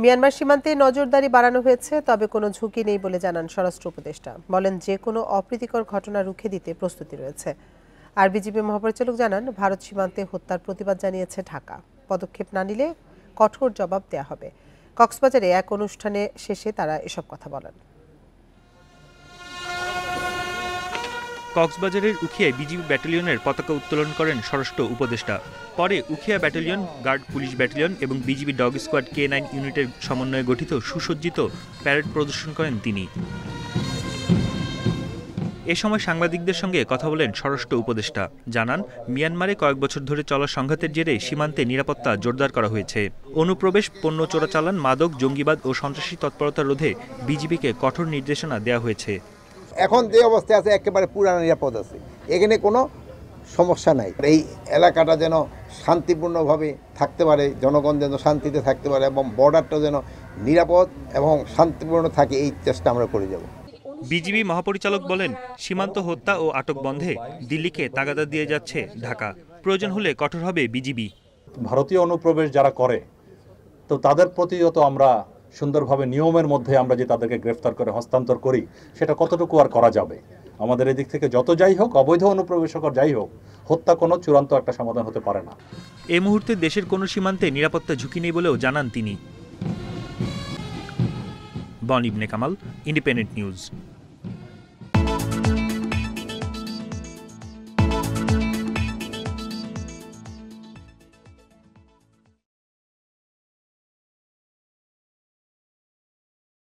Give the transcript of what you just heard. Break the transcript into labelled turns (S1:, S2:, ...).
S1: Myanmar সীমান্তে নজরদারি বাড়ানো হয়েছে, তবে কোনো ঝুঁকি নেই বলে জানান স্বরাষ্ট্র উপদেষ্টা। বলেন, যে কোনো অপ্রীতিকর ঘটনা রুখে দিতে প্রস্তুতি রয়েছে। আর বিজিবি মহাপরিচালক জানান, ভারত সীমান্তে হত্যার প্রতিবাদ জানিয়েছে ঢাকা। পদক্ষেপ না নিলে কঠোর জবাব দেয়া হবে। কক্সবাজারে এক অনুষ্ঠানে শেষে তারা এসব কথা বলেন।
S2: কক্সবাজারের উখিয়ায় বিজিবি ব্যাটালিয়নের পতাকা উত্তোলন করেন স্বরাষ্ট্র উপদেষ্টা। পরে Ukhia battalion, guard police battalion এবং বিজিবি ডগ স্কোয়াড K9 ইউনিটের সমন্বয়ে গঠিত সুসজ্জিত প্যারেড প্রদর্শন করেন তিনি। এ সময় সাংবাদিকদের সঙ্গে কথা বলেন স্বরাষ্ট্র উপদেষ্টা। জানান, মিয়ানমারে কয়েক বছর ধরে চলা সংঘাতের জেরে সীমান্তে নিরাপত্তা জোরদার করা হয়েছে। অনুপ্রবেশ, পণ্য চোরাচালান, মাদক, জঙ্গিবাদ ও সন্ত্রাসী তৎপরতা রোধে বিজিবিকে কঠোর নির্দেশনা দেওয়া হয়েছে।
S3: এখন যে অবস্থায় আছে একেবারে পুরানো নিরাপদ আছে, এখানে কোনো সমস্যা নাই। এই এলাকাটা যেন শান্তিপূর্ণভাবে থাকতে পারে, জনগণ যেন শান্তিতে থাকতে পারে এবং বর্ডারটা যেন নিরাপদ এবং শান্তিপূর্ণ থাকে, এই চেষ্টা আমরা করে যাব।
S2: বিজিবি মহাপরিচালক বলেন, সীমান্ত হত্যা ও আটক বন্ধে দিল্লিকে তাগাদা দিয়ে যাচ্ছে ঢাকা। প্রয়োজন হলে কঠোর হবে বিজিবি।
S4: ভারতীয় অনুপ্রবেশ যারা করে, তো তাদের প্রতি যত আমরা সুন্দরভাবে নিয়মের মধ্যে আমরা যে তাদেরকে গ্রেফতার করে হস্তান্তর করি, সেটা কতটুকু আর করা যাবে। আমাদের এদিক থেকে যত যাই হোক, অবৈধ অনুপ্রবেশকর যাই হোক, হত্যা কোনো চূড়ান্ত একটা সমাধান হতে পারে না।
S2: এই মুহূর্তে দেশের কোনো সীমান্তে নিরাপত্তা ঝুঁকি নেই বলেও জানান তিনি। বন ইবনে কামাল, ইন্ডিপেন্ডেন্ট নিউজ।